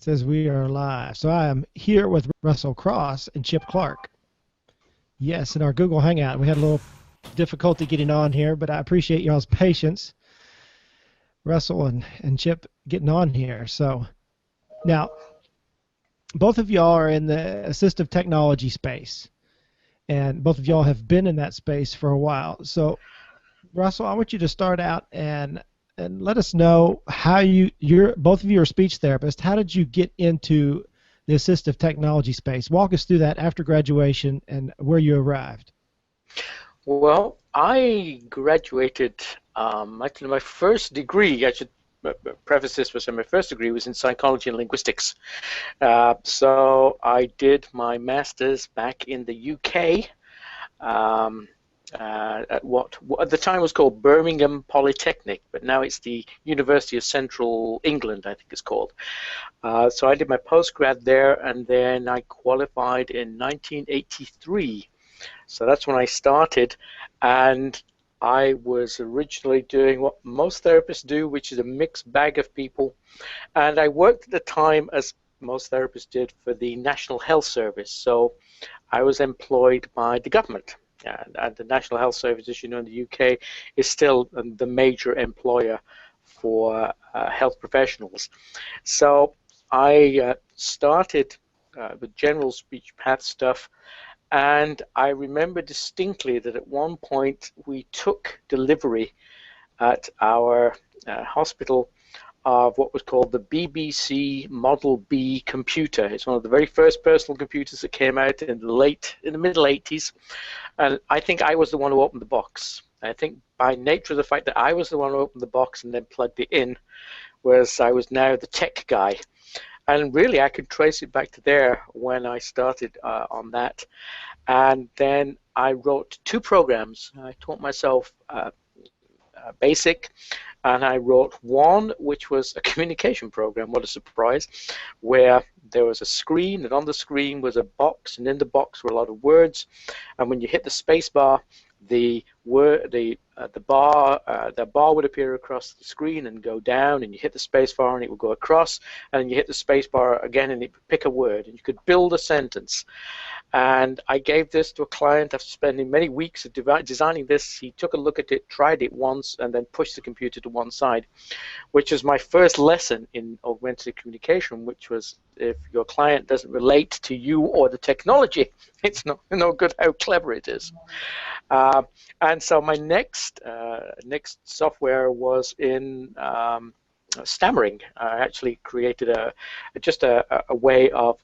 Says we are live. So I am here with Russell Cross and Chip Clark. Yes, in our Google Hangout. We had a little difficulty getting on here, but I appreciate y'all's patience. Russell and Chip getting on here. So now, both of y'all are in the assistive technology space, and both of y'all have been in that space for a while. So, Russell, I want you to start out and let us know how you're both of you are speech therapists. How did you get into the assistive technology space? Walk us through that after graduation and where you arrived. Well, I graduated, actually my first degree, I should preface this with my first degree was in psychology and linguistics. So I did my master's back in the UK. At what at the time was called Birmingham Polytechnic, but now it's the University of Central England, I think it's called. So I did my postgrad there, and then I qualified in 1983. So that's when I started, and I was originally doing what most therapists do, which is a mixed bag of people. And I worked at the time, as most therapists did, for the National Health Service. So I was employed by the government. And the National Health Service, as you know, in the UK, is still the major employer for health professionals. So I started with general speech path stuff, and I remember distinctly that at one point we took delivery at our hospital of what was called the BBC Model B computer. It's one of the very first personal computers that came out in the middle 80s, and I think I was the one who opened the box. I think by nature of the fact that I was the one who opened the box and then plugged it in, whereas I was now the tech guy. And really I could trace it back to there when I started on that. And then I wrote 2 programs. I taught myself BASIC, and I wrote one which was a communication program, what a surprise, where there was a screen, and on the screen was a box, and in the box were a lot of words, and when you hit the space bar, the bar would appear across the screen and go down, and you hit the space bar and it would go across, and then you hit the space bar again and it would pick a word, and you could build a sentence. And I gave this to a client after spending many weeks of designing this. He took a look at it, tried it once, and then pushed the computer to one side, which was my first lesson in augmented communication, which was if your client doesn't relate to you or the technology, it's no good how clever it is. And so my next software was in stammering. I actually created just a way of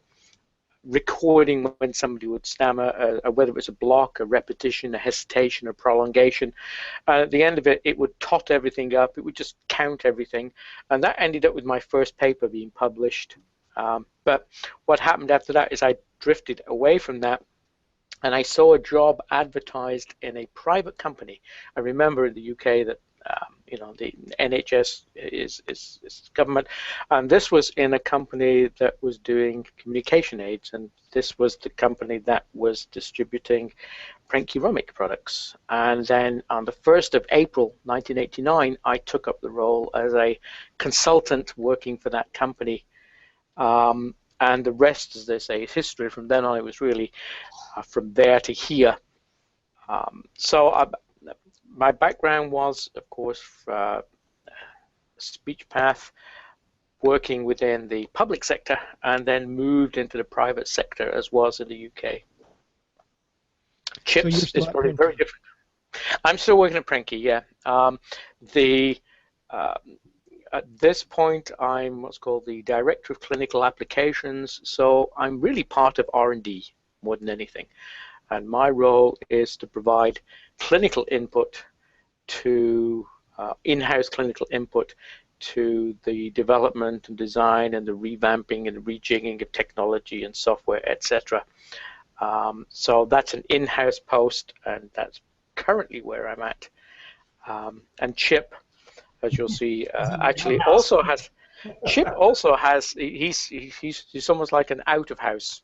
recording when somebody would stammer, whether it was a block, a repetition, a hesitation, a prolongation. At the end of it, it would tot everything up. It would just count everything. And that ended up with my first paper being published. But what happened after that is I drifted away from that, and I saw a job advertised in a private company. I remember in the UK that the NHS is government, and this was in a company that was doing communication aids, and this was the company that was distributing Prenky-Rummick products. And then on the 1st of April 1989, I took up the role as a consultant working for that company. And the rest, as they say, is history. From then on, it was really from there to here. My background was, of course, speech path, working within the public sector, and then moved into the private sector, as was in the UK. Chips is probably very different. I'm still working at Prenky, yeah. At this point, I'm what's called the Director of Clinical Applications, so I'm really part of R&D more than anything. And my role is to provide clinical input to in-house clinical input to the development and design and the revamping and rejigging of technology and software, etc. So that's an in-house post, and that's currently where I'm at. And Chip, as you'll see, actually also has. Chip also has. He's almost like an out-of-house.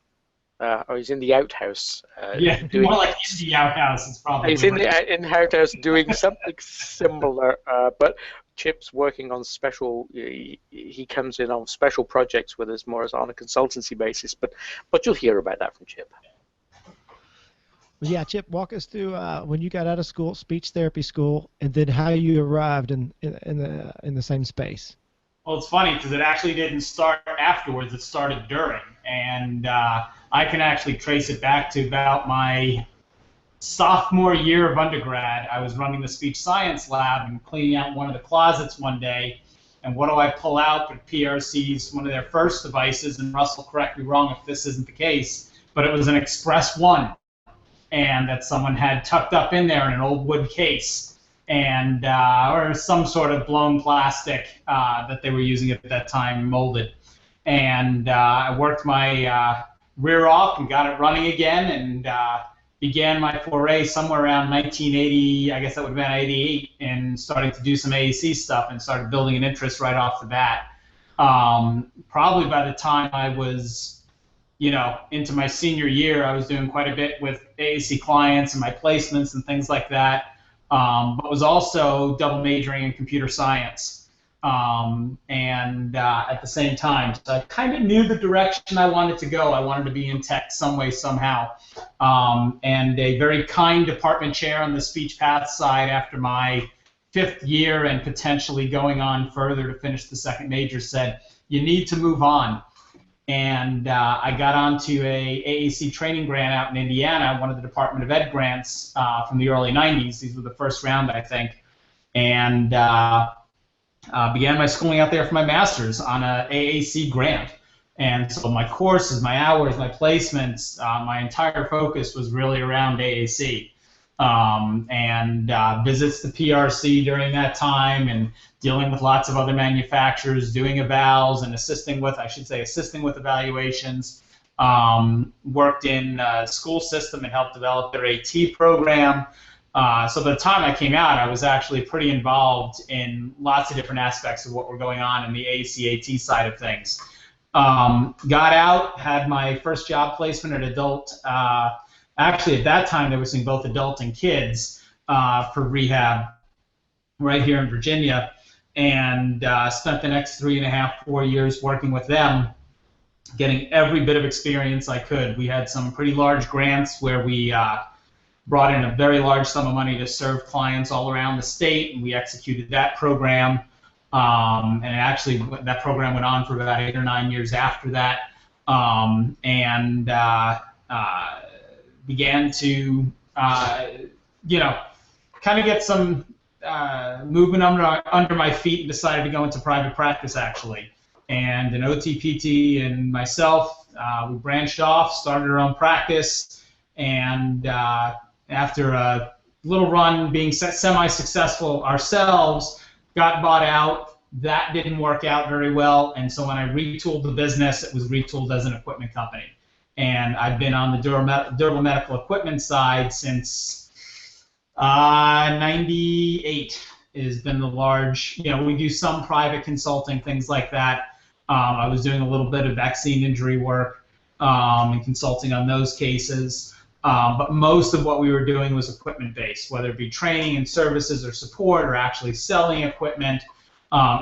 Or he's in the outhouse. More like in the outhouse. It's probably. He's in the outhouse doing something similar, but Chip's working on special. He comes in on special projects with us more as on a consultancy basis. But you'll hear about that from Chip. Well, yeah, Chip, walk us through when you got out of school, speech therapy school, and then how you arrived in the same space. Well, it's funny because it actually didn't start afterwards. It started during, and I can actually trace it back to about my sophomore year of undergrad. I was running the speech science lab and cleaning out one of the closets one day, and what do I pull out but PRC's, one of their first devices, and Russell, correct me wrong if this isn't the case, but it was an Express One, and that someone had tucked up in there in an old wood case, and or some sort of blown plastic that they were using at that time, molded. And I worked my rear off and got it running again, and began my foray somewhere around 1980, I guess that would have been 88, and starting to do some AAC stuff and started building an interest right off the bat. Probably by the time I was into my senior year, I was doing quite a bit with AAC clients and my placements and things like that, but was also double majoring in computer science. At the same time, so I kind of knew the direction I wanted to go. I wanted to be in tech some way, somehow. And a very kind department chair on the speech path side after my 5th year and potentially going on further to finish the second major said, you need to move on. And I got onto a AAC training grant out in Indiana, one of the Department of Ed grants from the early 90s. These were the first round, I think. And began my schooling out there for my master's on a AAC grant. And so my courses, my hours, my placements, my entire focus was really around AAC. Visits to PRC during that time and dealing with lots of other manufacturers, doing evals and assisting with evaluations. Worked in the school system and helped develop their AT program. So by the time I came out, I was actually pretty involved in lots of different aspects of what were going on in the AAC-AT side of things. Got out, had my first job placement at adult. Actually, at that time, they were seeing both adult and kids for rehab right here in Virginia, and spent the next 3.5, 4 years working with them, getting every bit of experience I could. We had some pretty large grants where we brought in a very large sum of money to serve clients all around the state, and we executed that program. And actually, that program went on for about 8 or 9 years after that, began to, kind of get some movement under my feet, and decided to go into private practice, actually. And an OTPT and myself, we branched off, started our own practice, and after a little run being semi-successful ourselves, got bought out. That didn't work out very well, and so when I retooled the business, it was retooled as an equipment company. And I've been on the durable medical equipment side since 98 has been the large, we do some private consulting, things like that. I was doing a little bit of vaccine injury work and consulting on those cases. But most of what we were doing was equipment-based, whether it be training and services or support or actually selling equipment,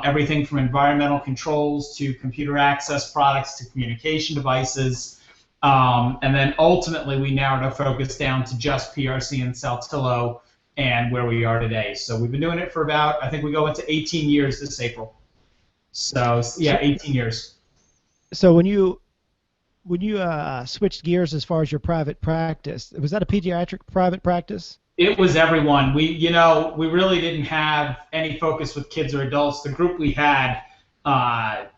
everything from environmental controls to computer access products to communication devices. And then ultimately we narrowed our focus down to just PRC and Saltillo and where we are today. So we've been doing it for about, I think we go into 18 years this April. So yeah, 18 years. So when you switched gears as far as your private practice, was that a pediatric private practice? It was everyone. We really didn't have any focus with kids or adults. The group we had, our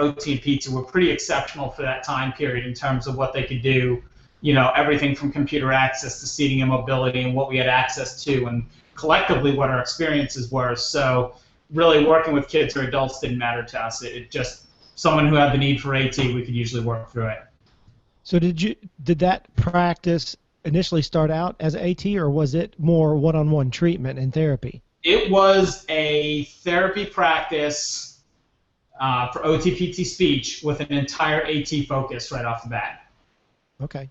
OT and PT were pretty exceptional for that time period in terms of what they could do. Everything from computer access to seating and mobility and what we had access to, and collectively what our experiences were. So really working with kids or adults didn't matter to us. It just, someone who had the need for AT, we could usually work through it. So did that practice initially start out as AT, or was it more one-on-one treatment and therapy? It was a therapy practice for OTPT speech with an entire AT focus right off the bat. Okay.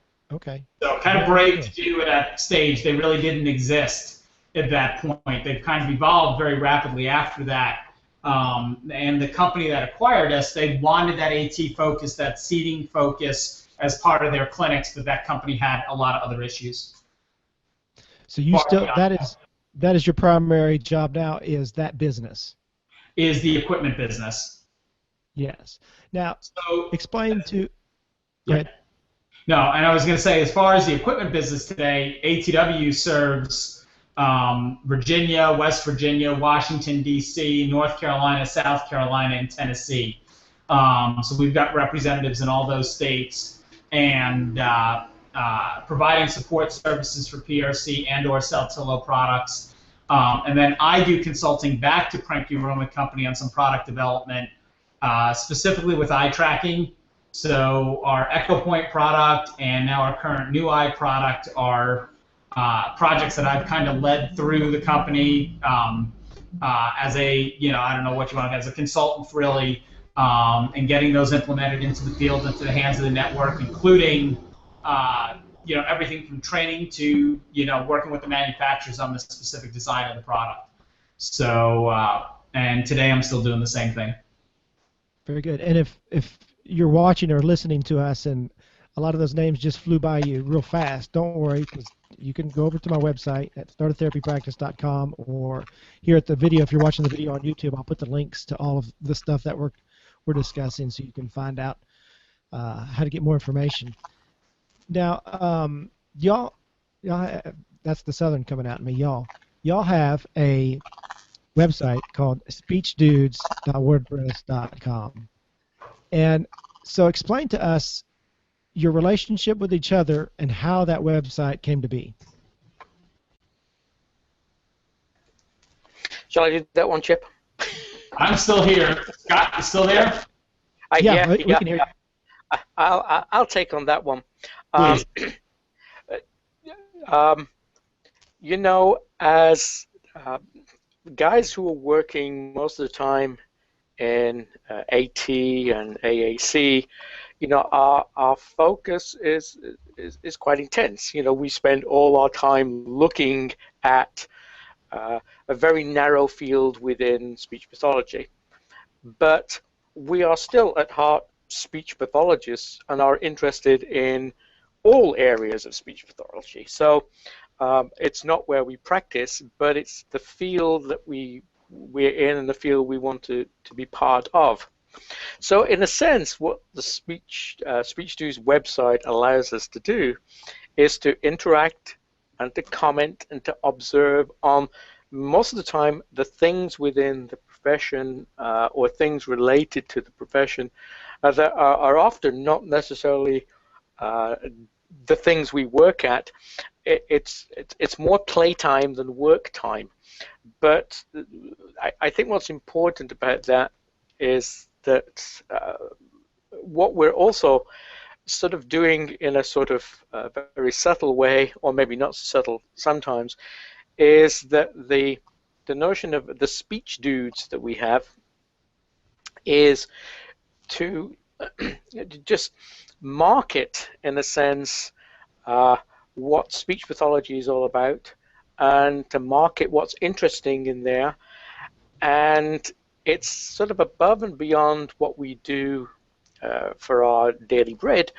So kind of brave to do at that stage. They really didn't exist at that point. They've kind of evolved very rapidly after that. And the company that acquired us, they wanted that AT focus, that seating focus as part of their clinics, but that company had a lot of other issues. So you still, that is your primary job now, is that business? Is the equipment business. Yes. Now, so, explain to. Go ahead. No, and I was going to say, as far as the equipment business today, ATW serves Virginia, West Virginia, Washington, D.C., North Carolina, South Carolina, and Tennessee. So we've got representatives in all those states, and providing support services for PRC and or Saltillo products. And then I do consulting back to Cranky Roman Company on some product development, specifically with eye tracking. So our Echo Point product and now our current new eye product are projects that I've kind of led through the company as a, I don't know what you want to, as a consultant really, and getting those implemented into the field, into the hands of the network, including everything from training to working with the manufacturers on the specific design of the product. So and today I'm still doing the same thing. Very good. And if you're watching or listening to us and a lot of those names just flew by you real fast, don't worry, because you can go over to my website at startedtherapypractice.com, or here at the video, if you're watching the video on YouTube, I'll put the links to all of the stuff that we're discussing, so you can find out how to get more information. Now, y'all, that's the Southern coming out in me. Y'all have a website called speechdudes.wordpress.com, and so explain to us your relationship with each other and how that website came to be. Shall I do that one, Chip? I'm still here. Scott, you still there? Yeah, we can hear you. I'll take on that one. Please. As guys who are working most of the time in AT and AAC, our focus is quite intense. We spend all our time looking at a very narrow field within speech pathology. But we are still at heart speech pathologists and are interested in all areas of speech pathology. So it's not where we practice, but it's the field that we're in and the field we want to be part of. So in a sense, what the Speech Dudes website allows us to do is to interact and to comment and to observe on, most of the time, the things within the profession or things related to the profession that are often not necessarily the things we work at. It's more playtime than work time. But I think what's important about that is that what we're also sort of doing in a sort of very subtle way, or maybe not so subtle sometimes, is that the notion of the speech dudes that we have is to just market, in a sense, what speech pathology is all about, and to market what's interesting in there. And it's sort of above and beyond what we do for our daily bread,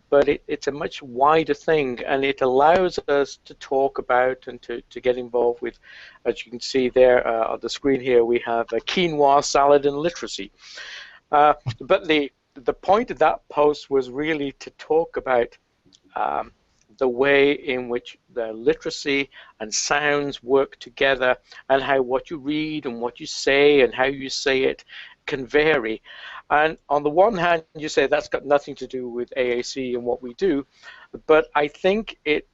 but it's a much wider thing, and it allows us to talk about and to get involved with, as you can see there on the screen here, we have a quinoa salad and literacy. But the point of that post was really to talk about the way in which the literacy and sounds work together, and how what you read and what you say and how you say it can vary. And on the one hand, you say that's got nothing to do with AAC and what we do, but I think it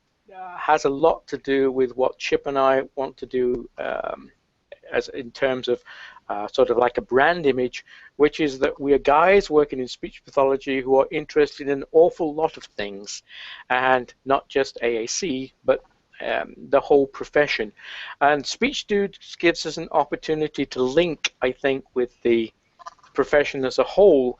has a lot to do with what Chip and I want to do as in terms of sort of like a brand image, which is that we are guys working in speech pathology who are interested in an awful lot of things, and not just AAC, but the whole profession. And Speech Dudes gives us an opportunity to link, I think, with the profession as a whole,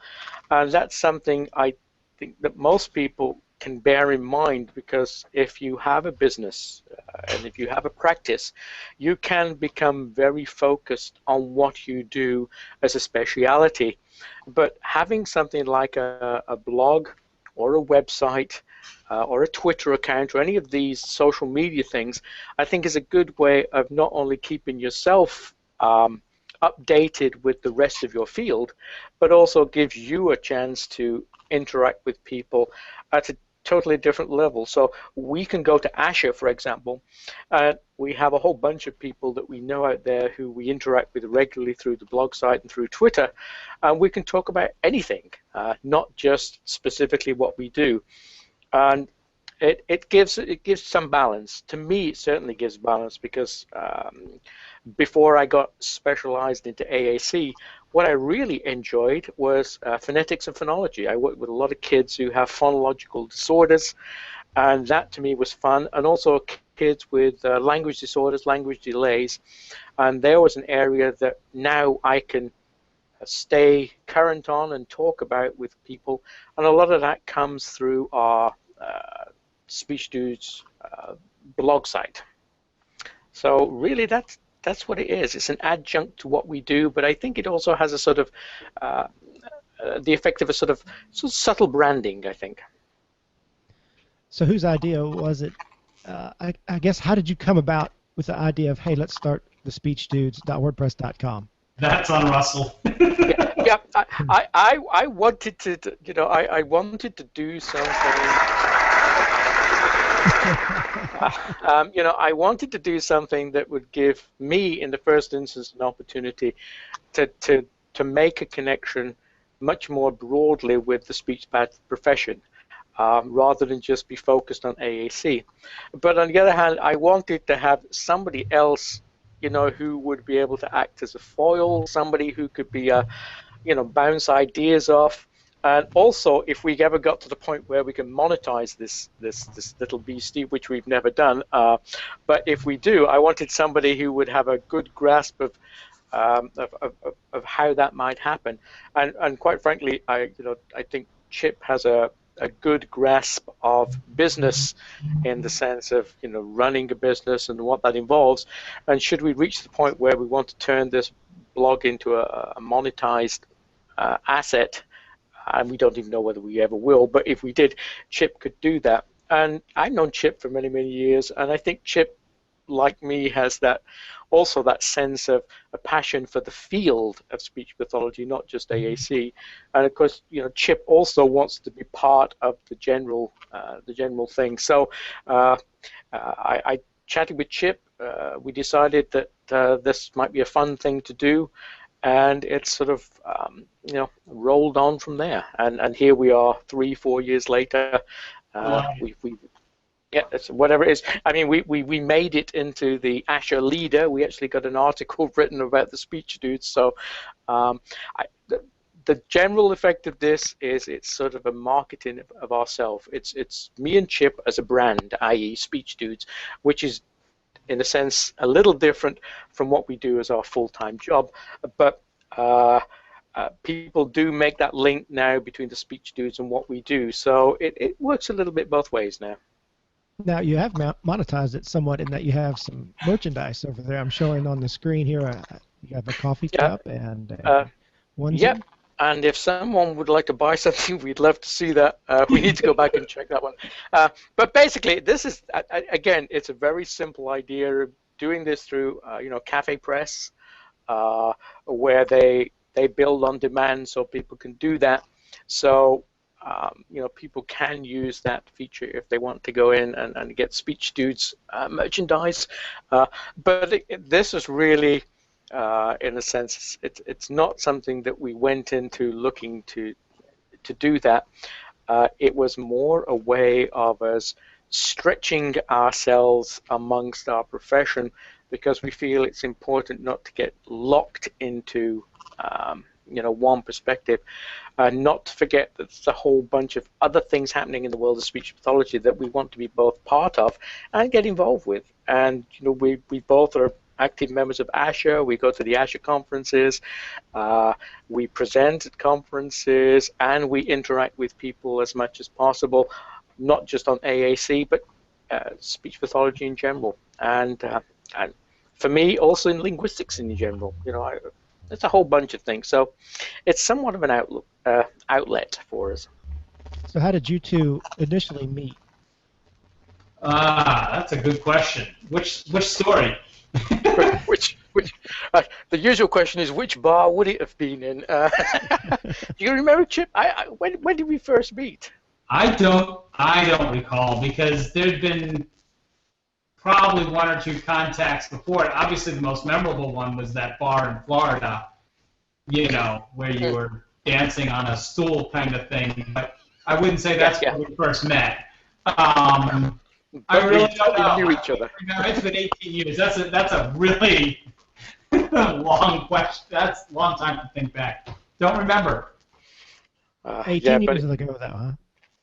and that's something I think that most people can bear in mind, because if you have a business and if you have a practice, you can become very focused on what you do as a speciality. But having something like a blog or a website or a Twitter account or any of these social media things, I think is a good way of not only keeping yourself updated with the rest of your field, but also gives you a chance to interact with people at a totally different level. So we can go to ASHA, for example, and we have a whole bunch of people that we know out there who we interact with regularly through the blog site and through Twitter, and we can talk about anything, not just specifically what we do. And it gives some balance. To me, it certainly gives balance, because before I got specialized into AAC, what I really enjoyed was phonetics and phonology. I worked with a lot of kids who have phonological disorders, and that to me was fun, and also kids with language disorders, language delays, and there was an area that now I can stay current on and talk about with people, and a lot of that comes through our Speech Dudes blog site. So really that's what it is. It's an adjunct to what we do, but I think it also has a sort of the effect of a sort of subtle branding, I think. So whose idea was it? I guess, how did you come about with the idea of, hey, let's start the speechdudes.wordpress.com? That's on Russell. Yeah, I wanted to, I wanted to do something. I wanted to do something that would give me, in the first instance, an opportunity to make a connection much more broadly with the speech profession, rather than just be focused on AAC. But on the other hand, I wanted to have somebody else, who would be able to act as a foil, somebody who could be bounce ideas off. And also, if we ever got to the point where we can monetize this little beastie, which we've never done, but if we do, I wanted somebody who would have a good grasp of how that might happen. And quite frankly, I think Chip has a good grasp of business, in the sense of running a business and what that involves. And should we reach the point where we want to turn this blog into a monetized asset, and we don't even know whether we ever will, but if we did, Chip could do that. And I've known Chip for many, many years, and I think Chip, like me, has that sense of a passion for the field of speech pathology, not just AAC. And of course, Chip also wants to be part of the general thing. So I chatted with Chip. We decided that this might be a fun thing to do, and it's sort of rolled on from there. And here we are 3-4 years later. Yeah, it's whatever it is. I mean, we made it into the ASHA Leader. We actually got an article written about the Speech Dudes. So the general effect of this is it's sort of a marketing of ourselves. It's me and Chip as a brand, i.e. Speech Dudes, which is, in a sense, a little different from what we do as our full-time job. But people do make that link now between the Speech Dudes and what we do. So it works a little bit both ways now. Now, you have monetized it somewhat in that you have some merchandise over there. I'm showing on the screen here. You have a coffee cup and onesie. Yep. And if someone would like to buy something, we'd love to see that. We need to go back and check that one. But basically, this is, again, it's a very simple idea of doing this through, Cafe Press, where they build on demand, so people can do that. So people can use that feature if they want to go in and get Speech Dudes merchandise. But this is really, in a sense, it's not something that we went into looking to do that. It was more a way of us stretching ourselves amongst our profession, because we feel it's important not to get locked into one perspective, not to forget that there's a whole bunch of other things happening in the world of speech pathology that we want to be both part of and get involved with. And we both are active members of ASHA. We go to the ASHA conferences, we present at conferences, and we interact with people as much as possible. not just on AAC, but speech pathology in general, and for me, also in linguistics in general. It's a whole bunch of things. So it's somewhat of an outlet for us. So how did you two initially meet? That's a good question. Which story? which the usual question is, which bar would it have been in? Do you remember, Chip? When did we first meet? I don't recall, because there'd been probably one or two contacts before it. Obviously, the most memorable one was that bar in Florida, where you were dancing on a stool kind of thing. But I wouldn't say that's where we first met. I really don't know. We knew each other. It's been 18 years. That's a really long question. That's a long time to think back. Don't remember. 18 years ago, though, huh?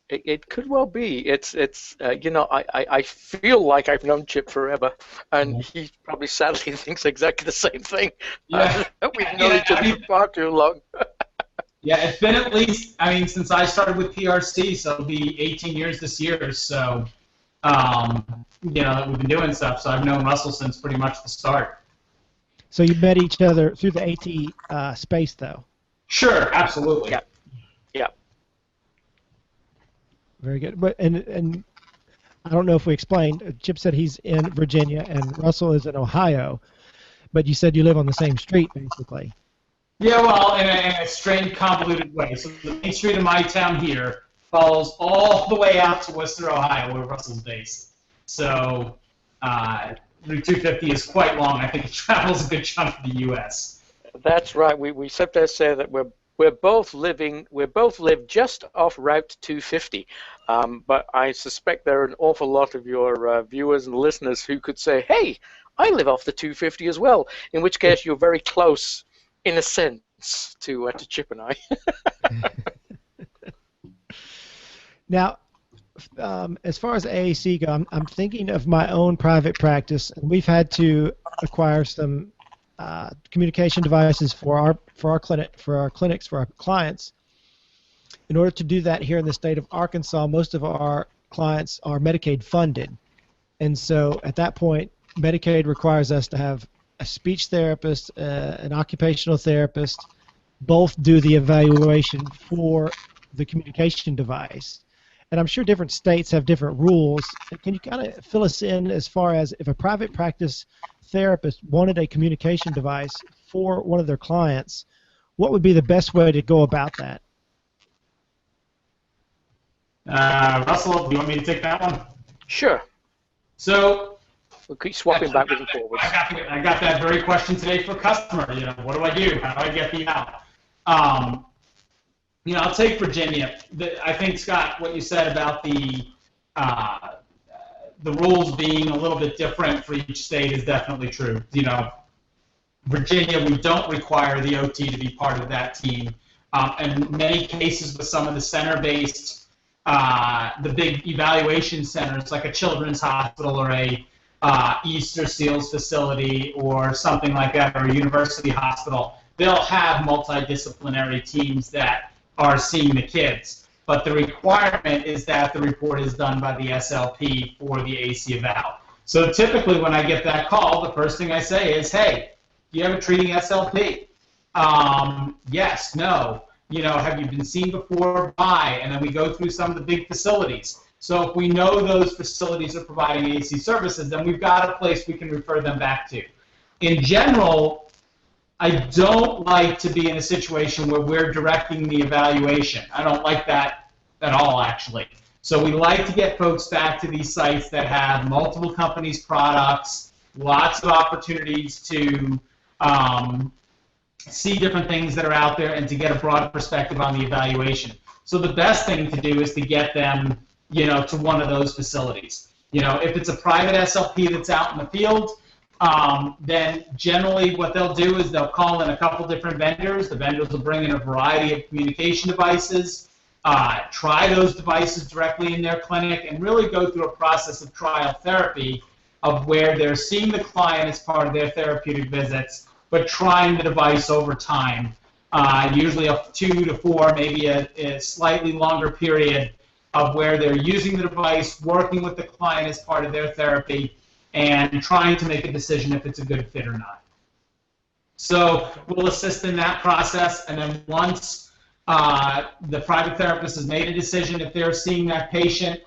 It could well be. I feel like I've known Chip forever, and he probably sadly thinks exactly the same thing. Yeah. We've known each other for far too long. Yeah, it's been at least, since I started with PRC, so it'll be 18 years this year. So, that we've been doing stuff. So I've known Russell since pretty much the start. So you met each other through the AT space, though? Sure, absolutely. Yeah. Very good. But and I don't know if we explained. Chip said he's in Virginia and Russell is in Ohio, but you said you live on the same street, basically. Yeah, well, in a strange, convoluted way. So the main street of my town here follows all the way out to Worcester, Ohio, where Russell's based. So Route 250 is quite long. I think it travels a good chunk of the U.S. That's right. We sometimes say that we both live just off Route 250, but I suspect there are an awful lot of your viewers and listeners who could say, "Hey, I live off the 250 as well." In which case, you're very close, in a sense, to Chip and I. Now, as far as AAC go, I'm thinking of my own private practice, and we've had to acquire some communication devices for our clinics, for our clients. In order to do that here in the state of Arkansas, most of our clients are Medicaid funded, and so at that point, Medicaid requires us to have a speech therapist, an occupational therapist, both do the evaluation for the communication device. And I'm sure different states have different rules. Can you kind of fill us in as far as if a private practice therapist wanted a communication device for one of their clients, what would be the best way to go about that? Russell, do you want me to take that one? Sure. So we'll keep swapping backwards and forwards. I got that very question today for a customer. What do I do? How do I get the out? I'll take Virginia. I think, Scott, what you said about the rules being a little bit different for each state is definitely true. Virginia, we don't require the OT to be part of that team. In many cases, with some of the center-based, the big evaluation centers, like a children's hospital or a Easter Seals facility or something like that, or a university hospital, they'll have multidisciplinary teams that are seeing the kids. But the requirement is that the report is done by the SLP for the AC eval. So typically when I get that call, the first thing I say is, hey, do you have a treating SLP? Yes, no. Have you been seen before? By. And then we go through some of the big facilities. So if we know those facilities are providing AC services, then we've got a place we can refer them back to. In general, I don't like to be in a situation where we're directing the evaluation. I don't like that at all, actually. So we like to get folks back to these sites that have multiple companies' products, lots of opportunities to see different things that are out there and to get a broad perspective on the evaluation. So the best thing to do is to get them, to one of those facilities. If it's a private SLP that's out in the field, then generally what they'll do is they'll call in a couple different vendors. The vendors will bring in a variety of communication devices, try those devices directly in their clinic, and really go through a process of trial therapy of where they're seeing the client as part of their therapeutic visits, but trying the device over time, usually up 2 to 4, maybe a slightly longer period of where they're using the device, working with the client as part of their therapy, and trying to make a decision if it's a good fit or not. So we'll assist in that process, and then once the private therapist has made a decision, if they're seeing that patient,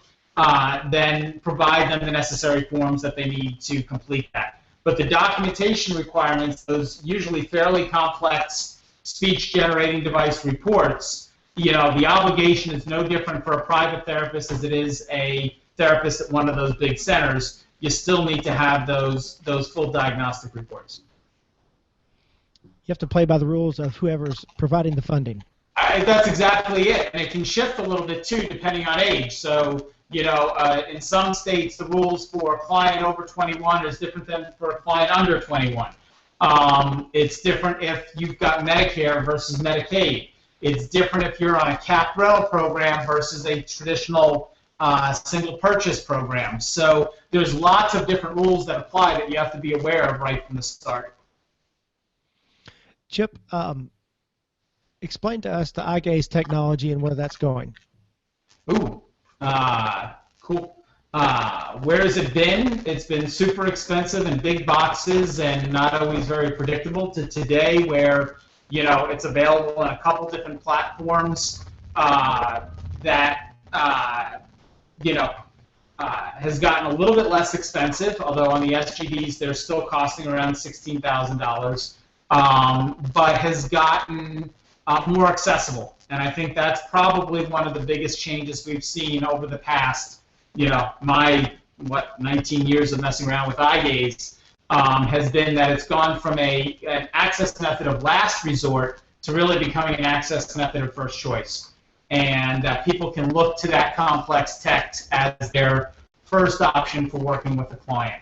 then provide them the necessary forms that they need to complete that. But the documentation requirements, those usually fairly complex speech-generating device reports, the obligation is no different for a private therapist as it is a therapist at one of those big centers. You still need to have those full diagnostic reports. You have to play by the rules of whoever's providing the funding. That's exactly it, and it can shift a little bit too depending on age. So, in some states the rules for a client over 21 is different than for a client under 21. It's different if you've got Medicare versus Medicaid. It's different if you're on a capped rental program versus a traditional single purchase program. So there's lots of different rules that apply that you have to be aware of right from the start. Chip, explain to us the eye gaze technology and where that's going. Ooh, cool. Where has it been? It's been super expensive in big boxes and not always very predictable, to today where it's available on a couple different platforms that has gotten a little bit less expensive, although on the SGDs they're still costing around $16,000, but has gotten more accessible. And I think that's probably one of the biggest changes we've seen over the past, my 19 years of messing around with eye gaze, has been that it's gone from an access method of last resort to really becoming an access method of first choice. And that people can look to that complex text as their first option for working with a client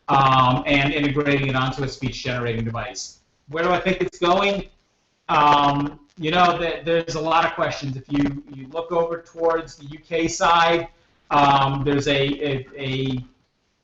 and integrating it onto a speech-generating device. Where do I think it's going? There's a lot of questions. If you look over towards the UK side, there's a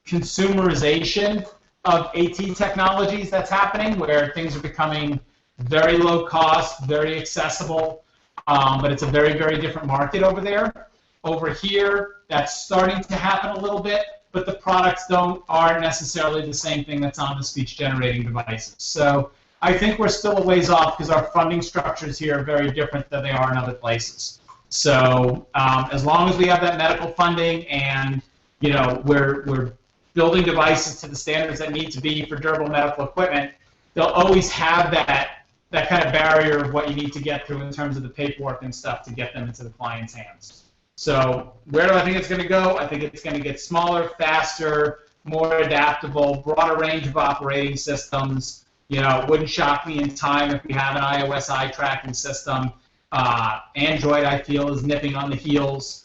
consumerization of AT technologies that's happening where things are becoming very low cost, very accessible, but it's a very, very different market over there. Over here, that's starting to happen a little bit, but the products aren't necessarily the same thing that's on the speech-generating devices. So I think we're still a ways off because our funding structures here are very different than they are in other places. So as long as we have that medical funding and we're building devices to the standards that need to be for durable medical equipment, they'll always have that kind of barrier of what you need to get through in terms of the paperwork and stuff to get them into the client's hands. So where do I think it's going to go? I think it's going to get smaller, faster, more adaptable, broader range of operating systems. It wouldn't shock me in time if we have an iOS eye tracking system. Android, I feel, is nipping on the heels.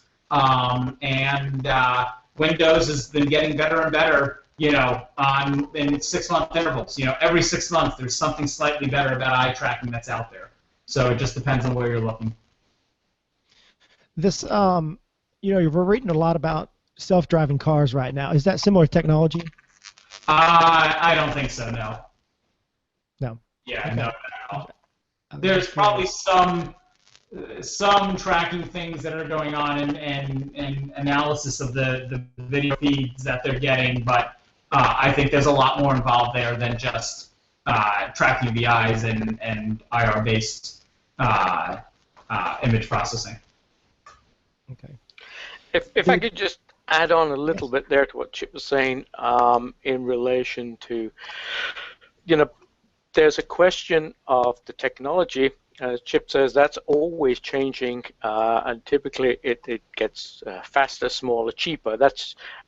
Windows has been getting better and better, in 6-month intervals. Every 6 months there's something slightly better about eye tracking that's out there. So it just depends on where you're looking. This, we're reading a lot about self-driving cars right now. Is that similar technology? I don't think so, no. No. Yeah, Okay. no, not at all. There's probably some tracking things that are going on and analysis of the video feeds that they're getting, but I think there's a lot more involved there than just tracking the eyes and IR-based image processing. Okay. If I could just add on a little bit there to what Chip was saying in relation to, there's a question of the technology. As Chip says, that's always changing, and typically it gets faster, smaller, cheaper.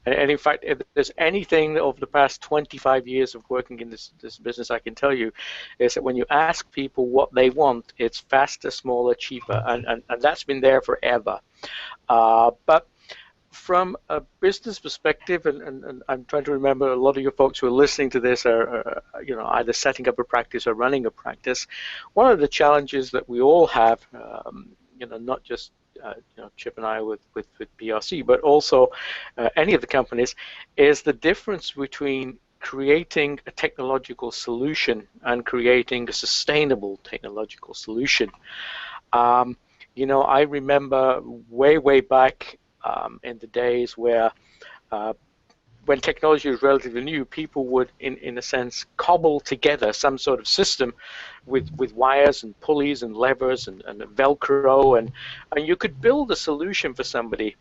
And in fact, if there's anything over the past 25 years of working in this business I can tell you, is that when you ask people what they want, it's faster, smaller, cheaper, and that's been there forever. But from a business perspective, and I'm trying to remember, a lot of you folks who are listening to this are either setting up a practice or running a practice. One of the challenges that we all have, not just Chip and I with PRC, but also any of the companies, is the difference between creating a technological solution and creating a sustainable technological solution. I remember way back in the days where when technology was relatively new, people would, in a sense, cobble together some sort of system with wires and pulleys and levers and Velcro, and you could build a solution for somebody.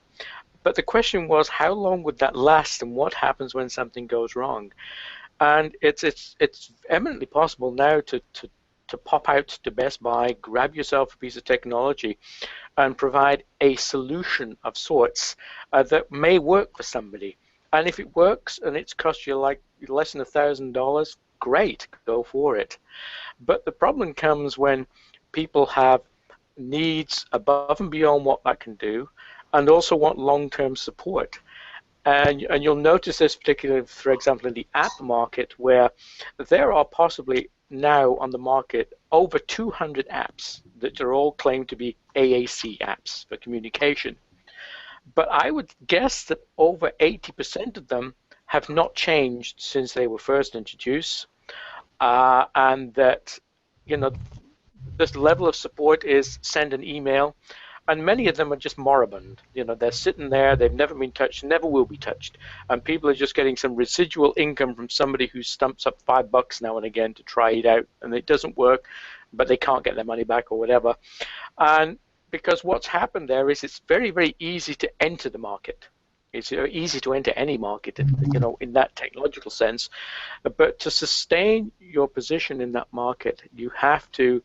But the question was, how long would that last, and what happens when something goes wrong? And it's eminently possible now to pop out to Best Buy, grab yourself a piece of technology, and provide a solution of sorts that may work for somebody. And if it works and it's cost you like less than $1,000, great, go for it. But the problem comes when people have needs above and beyond what that can do, and also want long-term support. And you'll notice this particularly, for example, in the app market, where there are possibly now on the market over 200 apps that are all claimed to be AAC apps for communication. But I would guess that over 80% of them have not changed since they were first introduced, and that, this level of support is send an email, and many of them are just moribund. They're sitting there, they've never been touched, never will be touched, and people are just getting some residual income from somebody who stumps up $5 now and again to try it out, and it doesn't work, but they can't get their money back or whatever. And because what's happened there is it's very, very easy to enter the market. It's easy to enter any market, in that technological sense. But to sustain your position in that market, you have to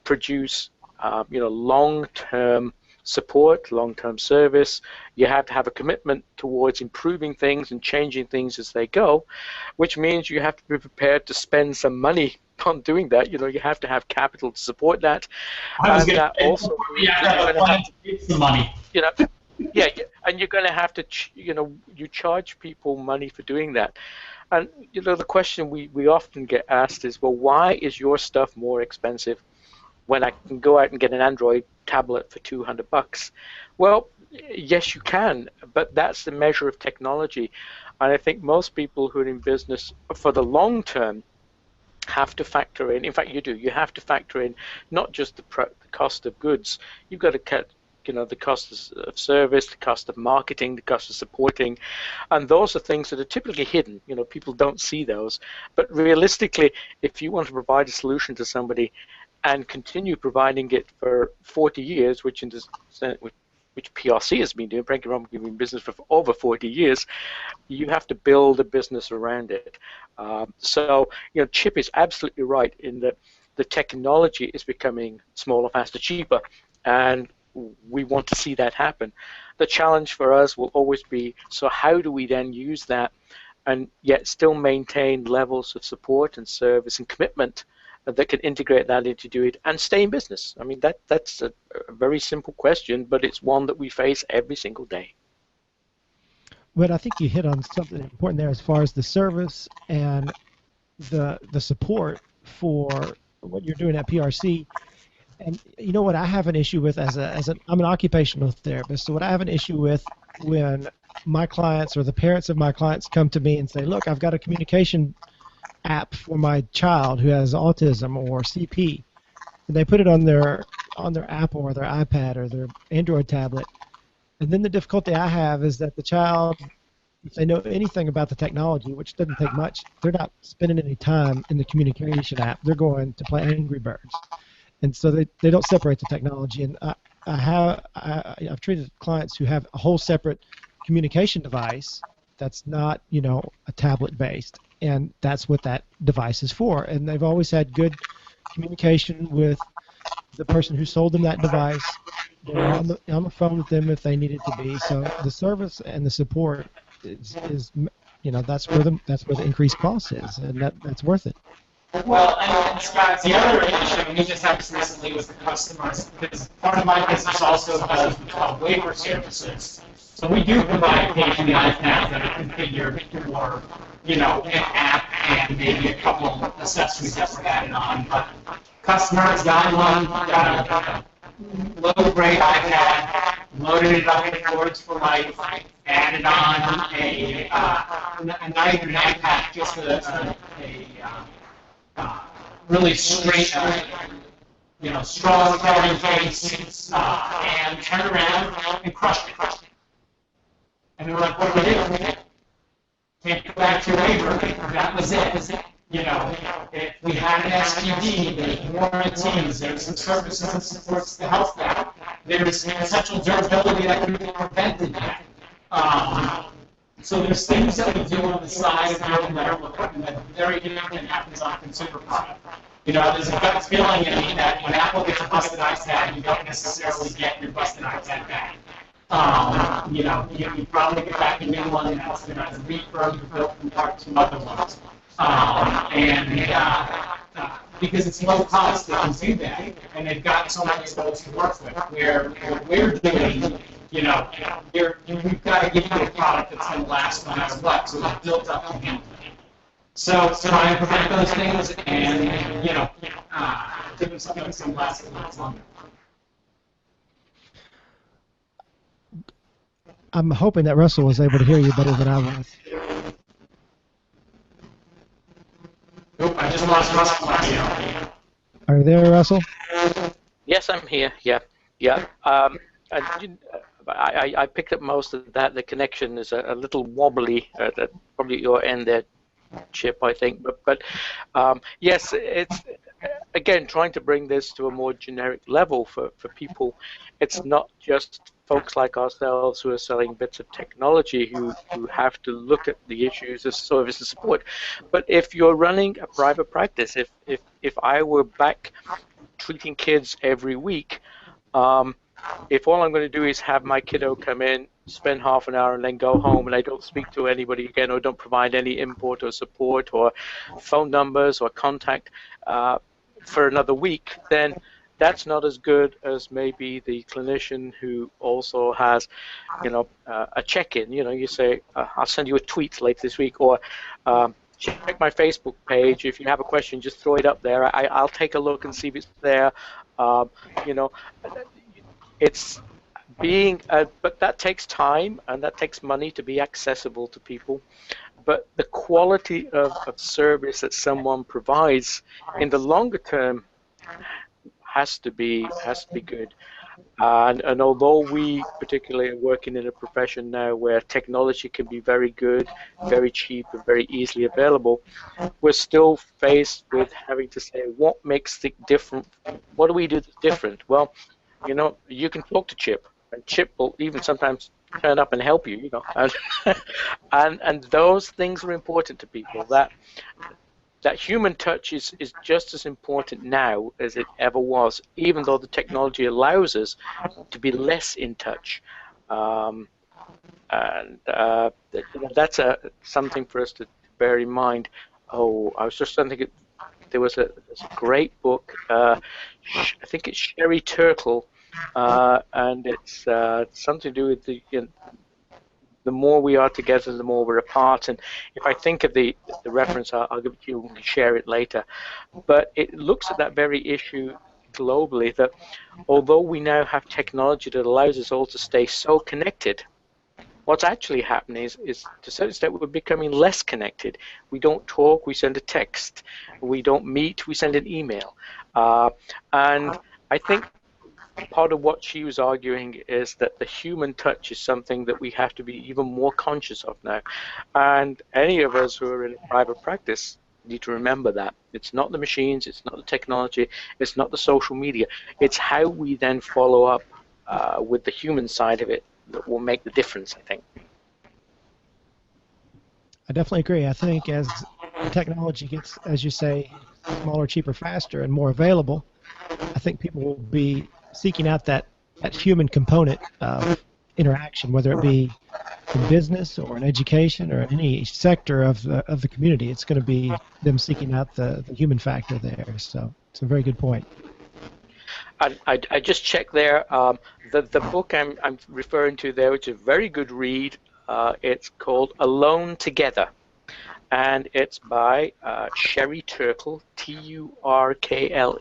produce, long-term support, long-term service. You have to have a commitment towards improving things and changing things as they go, which means you have to be prepared to spend some money on doing that. You have to have capital to support that. And that also means you're going to have to give some money. Yeah, and you're going to have to, you charge people money for doing that. And, the question we often get asked is, well, why is your stuff more expensive when I can go out and get an Android tablet for $200? Well, yes, you can, but that's the measure of technology. And I think most people who are in business for the long term have to factor in fact, you have to factor in not just the cost of goods. You've got to cut the cost of service, the cost of marketing, the cost of supporting, and those are things that are typically hidden. People don't see those. But realistically, if you want to provide a solution to somebody and continue providing it for 40 years, which PRC has been doing, frankly, I've been in business for over 40 years, you have to build a business around it. So, Chip is absolutely right in that the technology is becoming smaller, faster, cheaper, and we want to see that happen. The challenge for us will always be, so how do we then use that and yet still maintain levels of support and service and commitment that can integrate that into do it and stay in business? I mean, that's a very simple question, but it's one that we face every single day. Well, I think you hit on something important there as far as the service and the support for what you're doing at PRC. And you know what I have an issue with I'm an occupational therapist, so what I have an issue with when my clients or the parents of my clients come to me and say, look, I've got a communication app for my child who has autism or CP, and they put it on their Apple or their iPad or their Android tablet, and then the difficulty I have is that the child, if they know anything about the technology, which doesn't take much, they're not spending any time in the communication app. They're going to play Angry Birds. And so they don't separate the technology. And I've treated clients who have a whole separate communication device that's not, a tablet-based, and that's what that device is for. And they've always had good communication with the person who sold them that device. They're on the phone with them if they needed to be. So the service and the support is that's where the increased cost is, and that's worth it. Well, and Scott, the other issue we just had recently was the customers, because part of my business also does what's called waiver services. So we do provide patient iPads that are configured for, an app and maybe a couple of accessories that we're added on. But customers got a low-grade iPad, loaded it up with Words for Life, added on not even an iPad, just a really straight, strong carrying case, and turned around and crushed it. And they're like, what do we do? Can't go back to your labor. That was it. You know, if we had an STD, there's warranties, there's some services and supports to help that. There's essential durability that can be prevented yet. So there's things that we do on the side of doing medical equipment that very different happens on consumer product. You know, there's a gut feeling in me that when Apple gets a busted iPad, you don't necessarily get your busted iPad back. You know, you probably get back a new one that's been refurbed, built from parts from other ones. Because it's low cost, they can do that, and they've got so many folks to work with. Where what we're doing, you know, we've got to give you a product that's going to last no matter what, so it's built up to handle it. So try and prevent those things, and you know, give them something that's going to last a little longer. I'm hoping that Russell was able to hear you better than I was. Nope, I just lost Russell audio. Are you there, Russell? Yes, I'm here. Yeah. I picked up most of that. The connection is a little wobbly, probably at your end there, Chip, I think. But yes, it's again trying to bring this to a more generic level for people. It's not just folks like ourselves who are selling bits of technology who have to look at the issues of service and support. But if you're running a private practice, if I were back treating kids every week, if all I'm going to do is have my kiddo come in, spend half an hour, and then go home, and I don't speak to anybody again, or don't provide any input or support or phone numbers or contact for another week, then that's not as good as maybe the clinician who also has, you know, a check-in. You know, you say, I'll send you a tweet later this week, or check my Facebook page. If you have a question, just throw it up there. I'll take a look and see if it's there. You know, it's being, but that takes time and that takes money to be accessible to people. But the quality of service that someone provides in the longer term has to be good. And although we particularly are working in a profession now where technology can be very good, very cheap, and very easily available, we're still faced with having to say, what makes it different? What do we do that's different? Well, you know, you can talk to Chip, and Chip will even sometimes turn up and help you, you know. And those things are important to people. That human touch is just as important now as it ever was, even though the technology allows us to be less in touch. That's something for us to bear in mind. Oh, I was just thinking there was a great book. I think it's Sherry Turkle, and it's something to do with the more we are together, the more we're apart. And if I think of the reference, I'll give it to you and we can share it later. But it looks at that very issue globally, that although we now have technology that allows us all to stay so connected, what's actually happening is to a certain extent we're becoming less connected. We don't talk, we send a text. We don't meet, we send an email. And I think part of what she was arguing is that the human touch is something that we have to be even more conscious of now. And any of us who are in a private practice need to remember that. It's not the machines, it's not the technology, it's not the social media. It's how we then follow up with the human side of it that will make the difference, I think. I definitely agree. I think as technology gets, as you say, smaller, cheaper, faster, and more available, I think people will be seeking out that human component of interaction, whether it be in business or in education or in any sector of the community. It's going to be them seeking out the human factor there. So it's a very good point. I just checked there. The book I'm referring to there, which is a very good read, it's called Alone Together. And it's by Sherry Turkle, Turkle.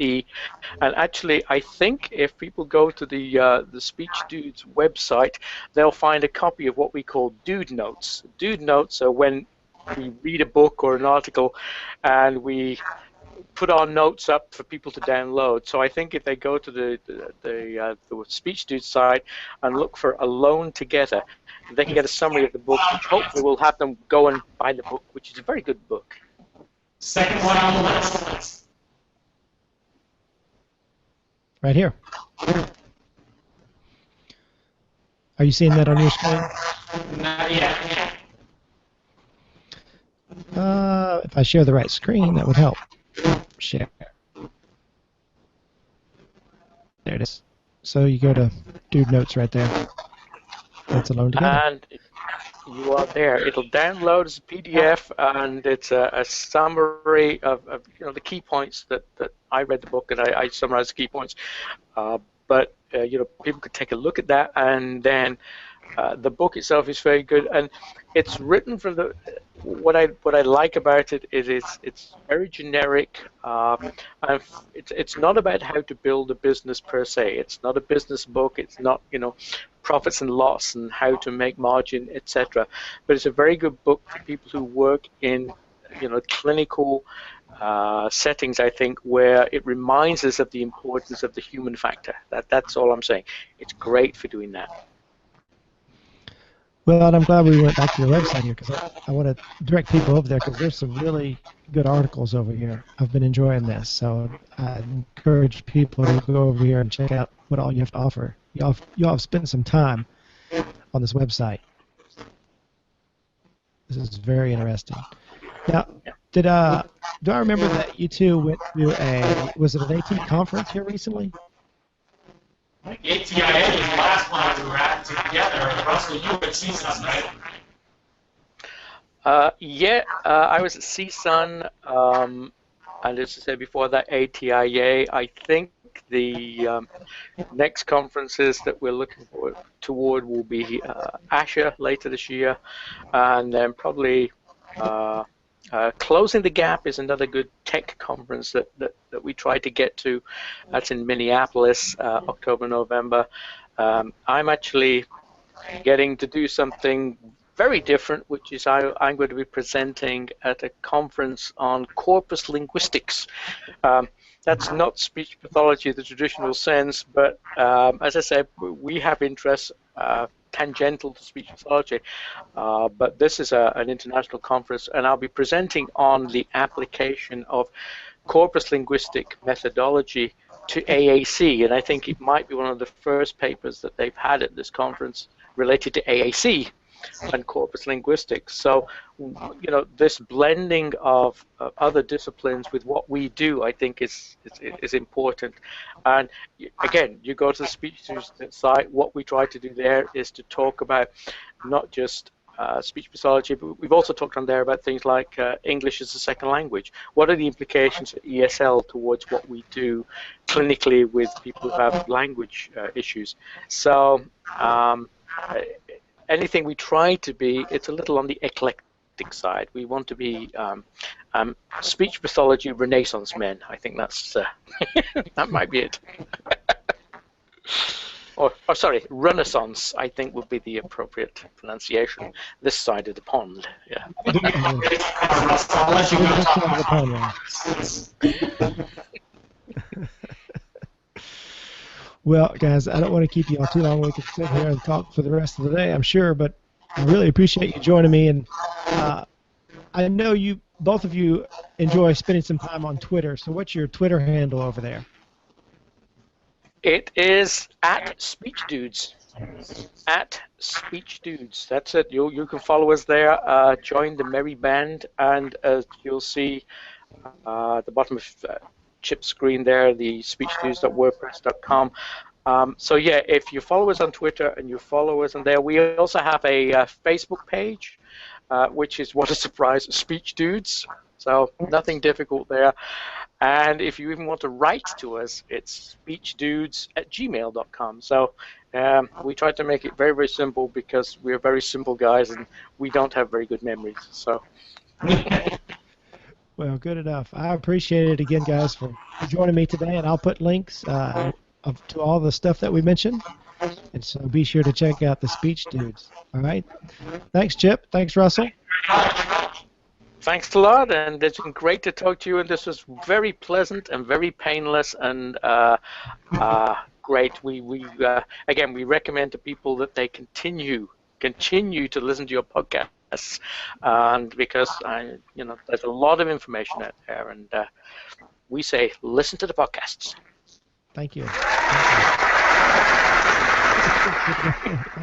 And actually, I think if people go to the Speech Dude's website, they'll find a copy of what we call Dude Notes. Dude Notes are when we read a book or an article and we put our notes up for people to download. So I think if they go to the Speech Dudes site and look for Alone Together, they can get a summary of the book, which hopefully will have them go and buy the book, which is a very good book. Second one on the list. Right here. Are you seeing that on your screen? Not yet. If I share the right screen, that would help. Share. There it is. So you go to Dude Notes right there. That's Alone Together. And you are there. It'll download as a PDF, and it's a summary of the key points that I read the book, and I summarized the key points. But people could take a look at that, and then the book itself is very good, and it's written from the. What I like about it is it's very generic. And it's not about how to build a business per se. It's not a business book. It's not profits and loss and how to make margin, etc. But it's a very good book for people who work in clinical settings, I think, where it reminds us of the importance of the human factor. That's all I'm saying. It's great for doing that. Well, and I'm glad we went back to your website here, because I want to direct people over there, because there's some really good articles over here. I've been enjoying this, so I encourage people to go over here and check out what all you have to offer. Y'all have spent some time on this website. This is very interesting. Now, do I remember that you two went to was it an AT conference here recently? ATIA was the last one we were at together. Russell, you were at CSUN, right? I was at CSUN, and as I said before that, ATIA. I think the next conferences that we're looking toward will be ASHA later this year, and then probably Closing the Gap is another good tech conference that we try to get to. That's in Minneapolis, October, November. I'm actually getting to do something very different, which is I'm going to be presenting at a conference on corpus linguistics. That's not speech pathology in the traditional sense, but as I said, we have interests tangential to speech pathology, but this is an international conference, and I'll be presenting on the application of corpus linguistic methodology to AAC, and I think it might be one of the first papers that they've had at this conference related to AAC and corpus linguistics. So, this blending of other disciplines with what we do, I think, is important. And again, you go to the speech site. What we try to do there is to talk about not just speech pathology, but we've also talked on there about things like English as a second language. What are the implications of ESL towards what we do clinically with people who have language issues? So. Anything we try to be, it's a little on the eclectic side. We want to be speech pathology Renaissance men. I think that's that might be it. or sorry, Renaissance, I think would be the appropriate pronunciation. This side of the pond, yeah. I'll let you go. Well, guys, I don't want to keep you all too long. We could sit here and talk for the rest of the day, I'm sure, but I really appreciate you joining me. And I know both of you enjoy spending some time on Twitter. So what's your Twitter handle over there? It is @SpeechDudes. @SpeechDudes. That's it. You can follow us there. Join the merry band, and as you'll see at the bottom of Chip's screen there, the speechdudes.wordpress.com. So yeah, if you follow us on Twitter and you follow us on there, we also have a Facebook page, which is, what a surprise, Speech Dudes. So nothing difficult there. And if you even want to write to us, it's speechdudes@gmail.com. So we try to make it very, very simple, because we're very simple guys and we don't have very good memories. So. Well, good enough. I appreciate it again, guys, for joining me today, and I'll put links to all the stuff that we mentioned, and so be sure to check out the Speech Dudes. All right. Thanks, Chip. Thanks, Russell. Thanks a lot, and it's been great to talk to you. And this was very pleasant and very painless and great. We again, we recommend to people that they continue to listen to your podcasts, and because there's a lot of information out there, and we say listen to the podcasts. Thank you. Thank you.